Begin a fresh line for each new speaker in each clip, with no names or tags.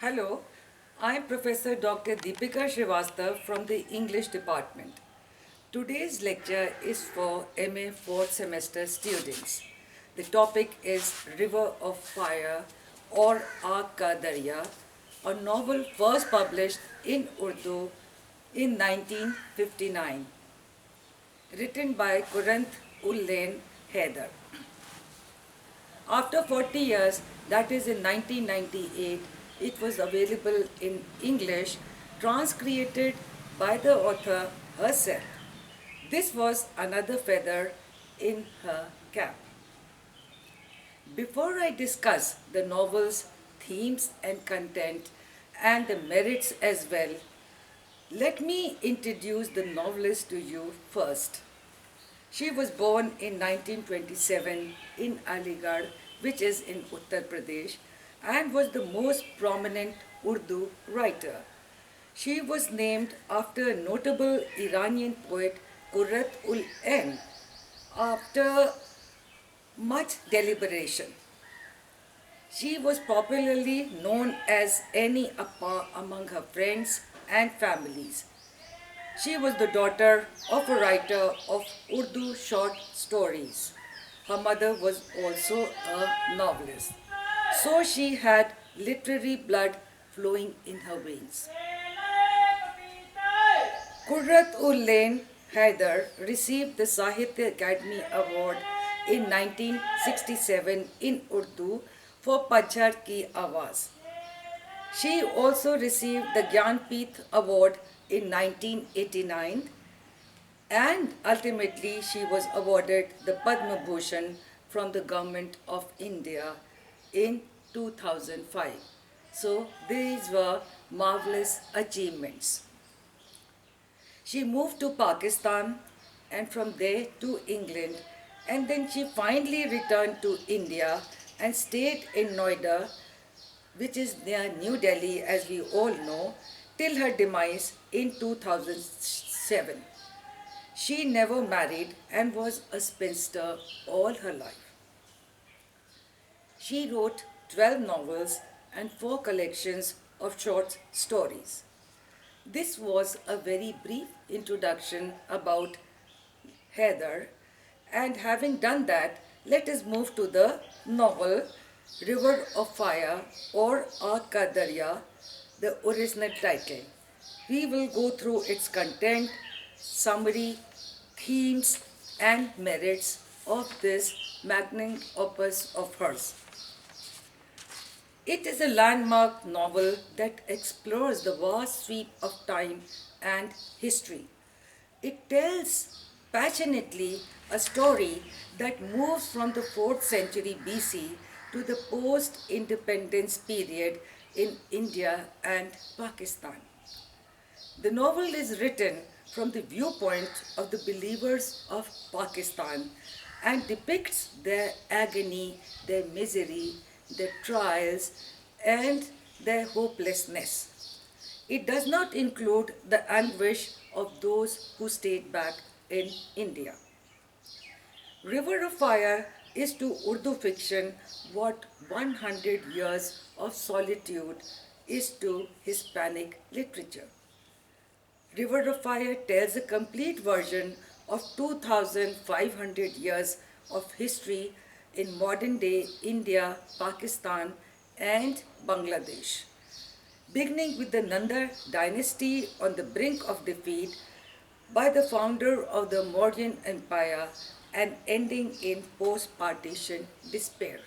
Hello, I am Professor Dr. Deepika Srivastav from the English department. Today's lecture is for MA 4th semester students. The topic is River of Fire or Aag Ka Darya, a novel first published in Urdu in 1959, written by Qurratul Haider. After 40 years, that is in 1998, it was available in English, transcreated by the author herself. This was another feather in her cap. Before I discuss the novel's themes and content and the merits as well, let me introduce the novelist to you first. She was born in 1927 in Aligarh, which is in Uttar Pradesh, and was the most prominent Urdu writer. She was named after a notable Iranian poet Qurratul after much deliberation. She was popularly known as Annie Appa among her friends and families. She was the daughter of a writer of Urdu short stories. Her mother was also a novelist. So she had literary blood flowing in her veins. Qurratul Haider received the Sahitya Academy Award in 1967 in Urdu for Pachar Ki Awaz. She also received the Gyanpith Award in 1989 and ultimately she was awarded the Padma Bhushan from the Government of India in 2005. So these were marvelous achievements. She moved to Pakistan and from there to England, and then she finally returned to India and stayed in Noida, which is near New Delhi as we all know, till her demise in 2007. She never married and was a spinster all her life. She wrote 12 novels and 4 collections of short stories. This was a very brief introduction about Haider, and having done that, let us move to the novel River of Fire or Aag Ka Darya, the original title. We will go through its content, summary, themes and merits of this magnum opus of hers. It is a landmark novel that explores the vast sweep of time and history. It tells passionately a story that moves from the 4th century BC to the post-independence period in India and Pakistan. The novel is written from the viewpoint of the believers of Pakistan and depicts their agony, their misery, their trials, and their hopelessness. It does not include the anguish of those who stayed back in India. River of Fire is to Urdu fiction what 100 years of solitude is to Hispanic literature. River of Fire tells a complete version of 2,500 years of history in modern day India, Pakistan, and Bangladesh. Beginning with the Nanda dynasty on the brink of defeat by the founder of the Mauryan Empire and ending in post-partition despair.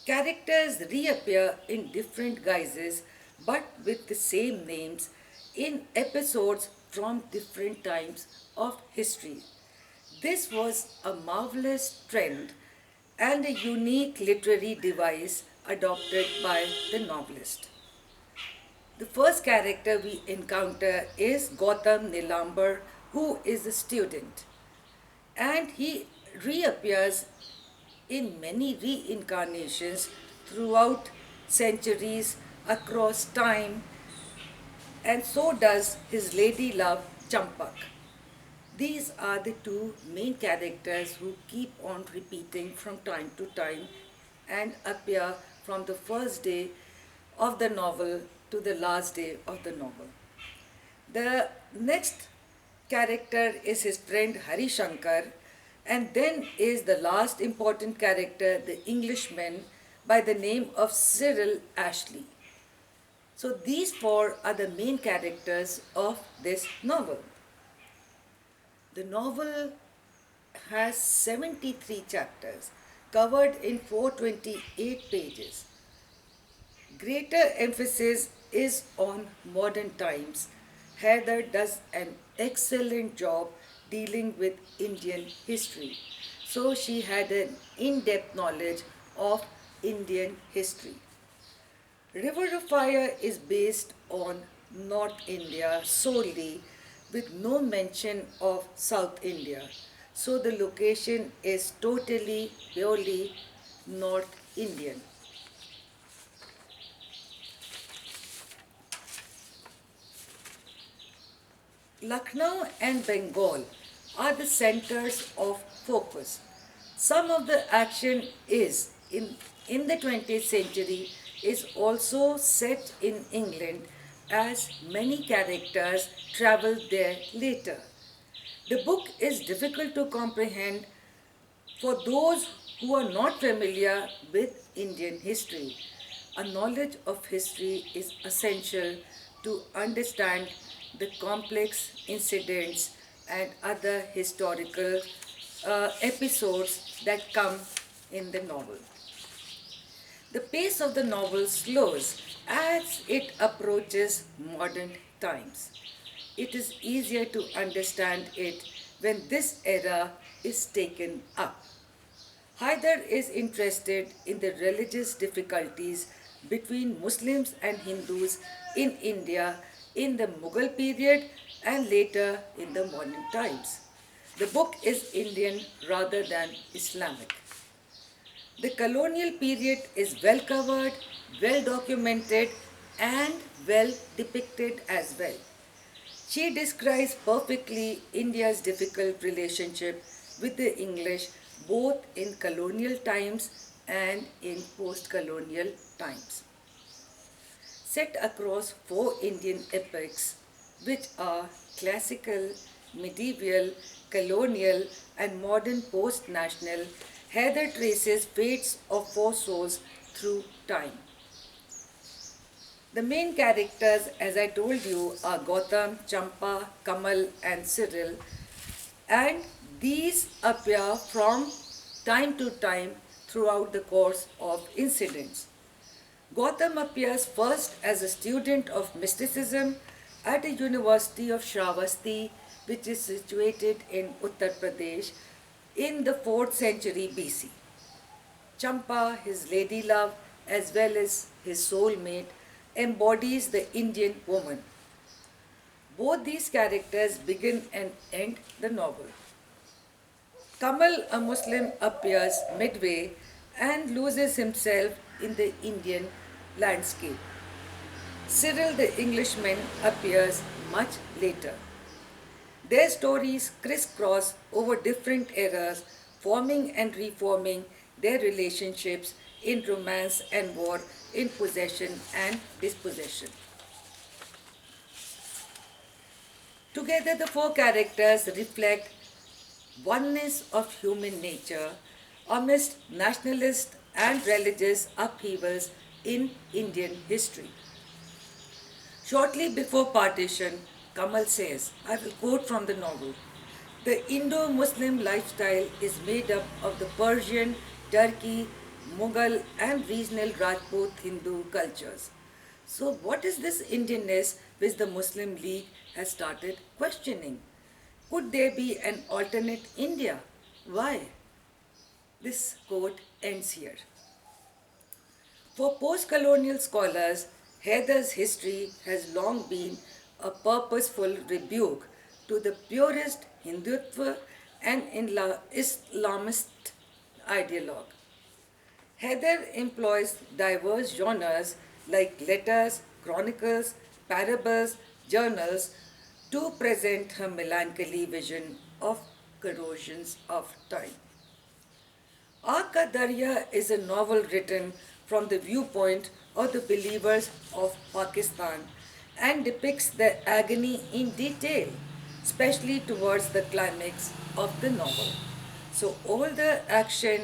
Characters reappear in different guises but with the same names in episodes from different times of history. This was a marvelous trend and a unique literary device adopted by the novelist. The first character we encounter is Gautam Nilambar, who is a student, and he reappears in many reincarnations throughout centuries across time, and so does his lady love Champak. These are the two main characters who keep on repeating from time to time and appear from the first day of the novel to the last day of the novel. The next character is his friend Hari Shankar, and then is the last important character, the Englishman by the name of Cyril Ashley. So these four are the main characters of this novel. The novel has 73 chapters covered in 428 pages. Greater emphasis is on modern times. Haider does an excellent job dealing with Indian history. So she had an in-depth knowledge of Indian history. River of Fire is based on North India solely with no mention of South India. So the location is totally, purely North Indian. Lucknow and Bengal are the centers of focus. Some of the action is in the 20th century is also set in England as many characters traveled there later. The book is difficult to comprehend for those who are not familiar with Indian history. A knowledge of history is essential to understand the complex incidents and other historical episodes that come in the novel. The pace of the novel slows as it approaches modern times. It is easier to understand it when this era is taken up. Haider is interested in the religious difficulties between Muslims and Hindus in India in the Mughal period and later in the modern times. The book is Indian rather than Islamic. The colonial period is well covered, well documented, and well depicted as well. She describes perfectly India's difficult relationship with the English both in colonial times and in post-colonial times. Set across four Indian epics, which are classical, medieval, colonial, and modern post-national, Haider traces fates of four souls through time. The main characters, as I told you, are Gautam, Champa, Kamal, and Cyril, and these appear from time to time throughout the course of incidents. Gautam appears first as a student of mysticism at a university of Shravasti, which is situated in Uttar Pradesh in the 4th century BC. Champa, his lady love, as well as his soulmate, embodies the Indian woman. Both these characters begin and end the novel. Kamal, a Muslim, appears midway and loses himself in the Indian landscape. Cyril, the Englishman, appears much later. Their stories crisscross over different eras, forming and reforming their relationships in romance and war, in possession and dispossession. Together, the four characters reflect oneness of human nature amidst nationalist and religious upheavals in Indian history. Shortly before partition, Kamal says, I will quote from the novel, the Indo-Muslim lifestyle is made up of the Persian, Turkey, Mughal and regional Rajput Hindu cultures. So what is this Indianness which the Muslim League has started questioning? Could there be an alternate India? Why? This quote ends here. For post-colonial scholars, Haider's history has long been a purposeful rebuke to the purist Hindutva and Islamist ideologue. Haider employs diverse genres like letters, chronicles, parables, journals to present her melancholy vision of corrosions of time. Aaka Darya is a novel written from the viewpoint of the believers of Pakistan and depicts their agony in detail, especially towards the climax of the novel. So all the action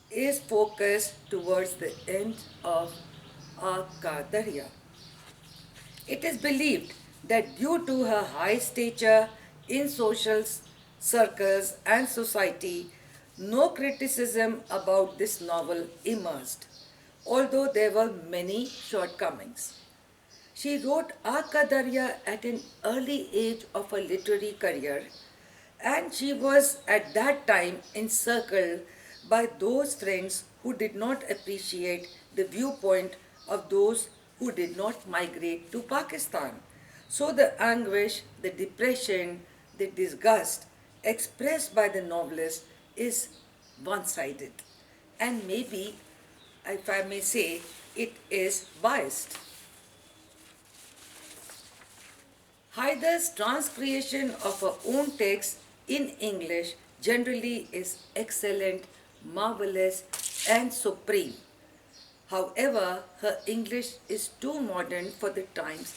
is focused towards the end of Darya. It is believed that due to her high stature in social circles and society, no criticism about this novel emerged, although there were many shortcomings. She wrote Darya at an early age of her literary career, and she was at that time encircled by those friends who did not appreciate the viewpoint of those who did not migrate to Pakistan. So the anguish, the depression, the disgust expressed by the novelist is one sided. And maybe, if I may say, it is biased. Haider's transcreation of her own text in English generally is excellent, marvelous, and supreme. However, her English is too modern for the times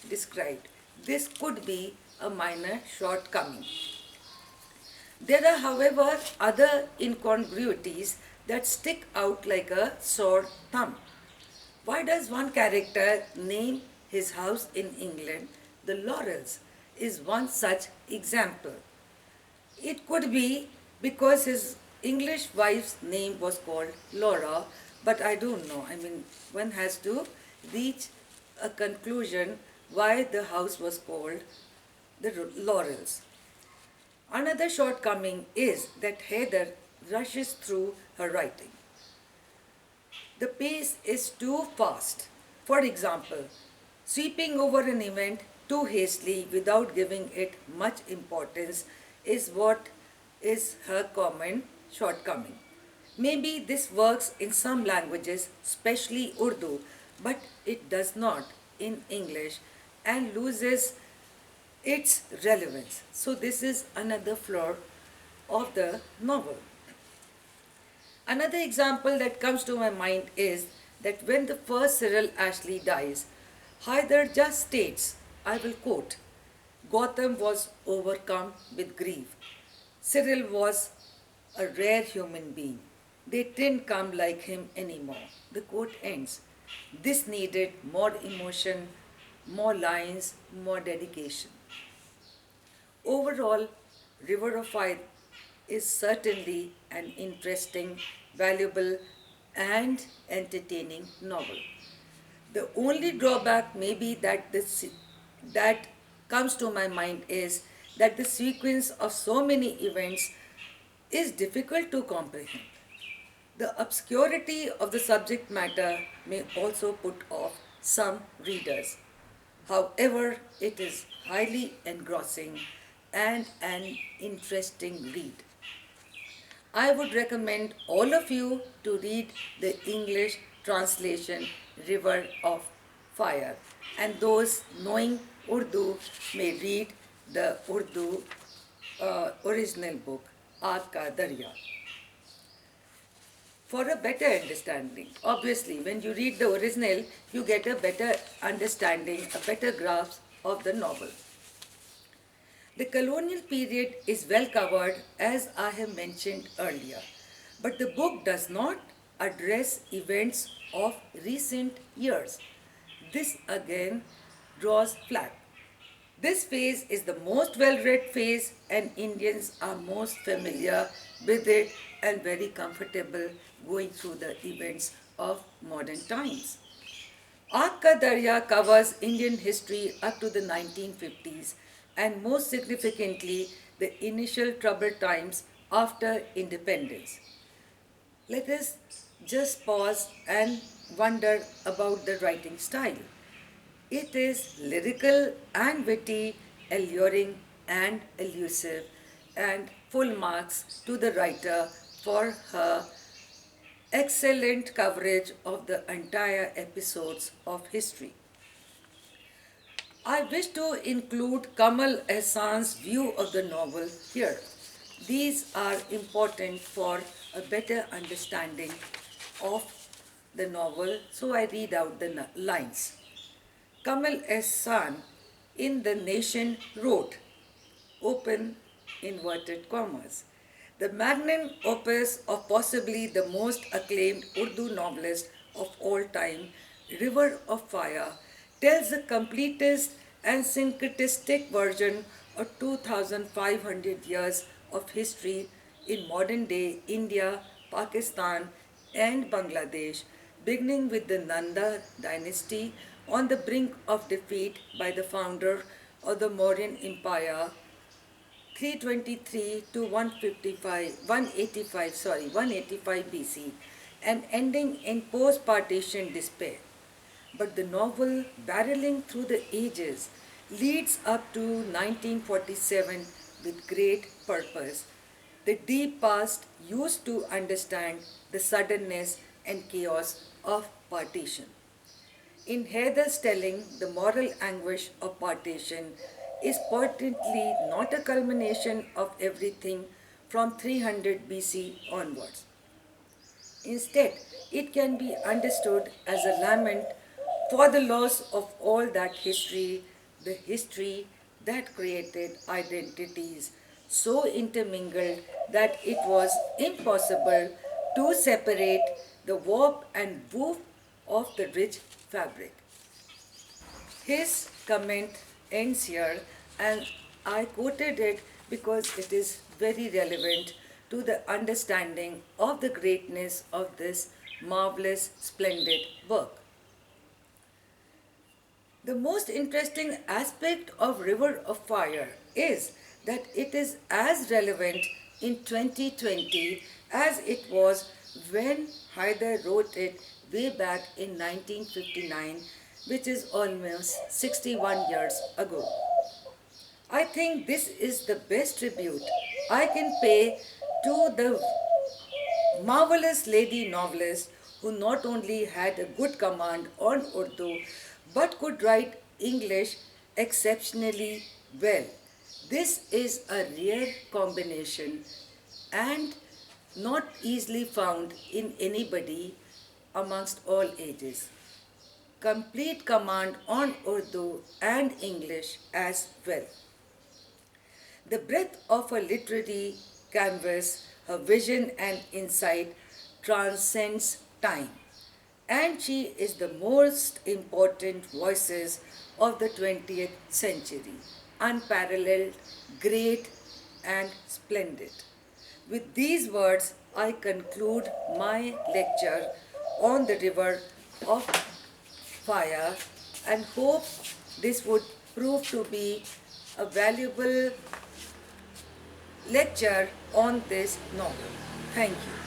described. This could be a minor shortcoming. There are, however, other incongruities that stick out like a sore thumb. Why does one character name his house in England the Laurels? Is one such example. It could be because his English wife's name was called Laura, but I don't know. I mean, one has to reach a conclusion why the house was called the Laurels. Another shortcoming is that Haider rushes through her writing. The pace is too fast. For example, sweeping over an event too hastily without giving it much importance is what is her common shortcoming. Maybe this works in some languages, especially Urdu, but it does not in English and loses its relevance. So this is another flaw of the novel. Another example that comes to my mind is that when the first Cyril Ashley dies, Haider just states, I will quote, Gotham was overcome with grief. Cyril was a rare human being. They didn't come like him anymore. The quote ends. This needed more emotion, more lines, more dedication. Overall, River of Fire is certainly an interesting, valuable, and entertaining novel. The only drawback maybe that comes to my mind is that the sequence of so many events is difficult to comprehend. The obscurity of the subject matter may also put off some readers. However, it is highly engrossing and an interesting read. I would recommend all of you to read the English translation River of Fire, and those knowing Urdu may read the Urdu original book Aag Darya for a better understanding. Obviously, when you read the original, you get a better understanding, a better grasp of the novel. The colonial period is well covered as I have mentioned earlier, but the book does not address events of recent years. This again draws flag. This phase is the most well-read phase and Indians are most familiar with it and very comfortable going through the events of modern times. Aag Ka Darya covers Indian history up to the 1950s and most significantly the initial troubled times after independence. Let us just pause and wonder about the writing style. It is lyrical and witty, alluring and elusive, and full marks to the writer for her excellent coverage of the entire episodes of history. I wish to include Kamal Ehsan's view of the novel here. These are important for a better understanding of the novel, so I read out the lines. Kamal S. San in The Nation wrote, open inverted commas, the magnum opus of possibly the most acclaimed Urdu novelist of all time, River of Fire, tells the completest and syncretistic version of 2500 years of history in modern day India, Pakistan, and Bangladesh, beginning with the Nanda dynasty on the brink of defeat by the founder of the Mauryan Empire 323 to 185 BC and ending in post-partition despair. But the novel, barreling through the ages, leads up to 1947 with great purpose. The deep past used to understand the suddenness and chaos of partition. In Haider's telling, the moral anguish of partition is potently not a culmination of everything from 300 BC onwards. Instead, it can be understood as a lament for the loss of all that history, the history that created identities so intermingled that it was impossible to separate the warp and woof of the rich fabric. His comment ends here, and I quoted it because it is very relevant to the understanding of the greatness of this marvelous, splendid work. The most interesting aspect of River of Fire is that it is as relevant in 2020 as it was when Haider wrote it way back in 1959, which is almost 61 years ago. I think this is the best tribute I can pay to the marvelous lady novelist who not only had a good command on Urdu but could write English exceptionally well. This is a rare combination and not easily found in anybody amongst all ages. Complete command on Urdu and English as well. The breadth of her literary canvas, her vision and insight transcends time. And she is the most important voices of the 20th century, unparalleled, great and splendid. With these words, I conclude my lecture on the River of Fire and hope this would prove to be a valuable lecture on this novel. Thank you.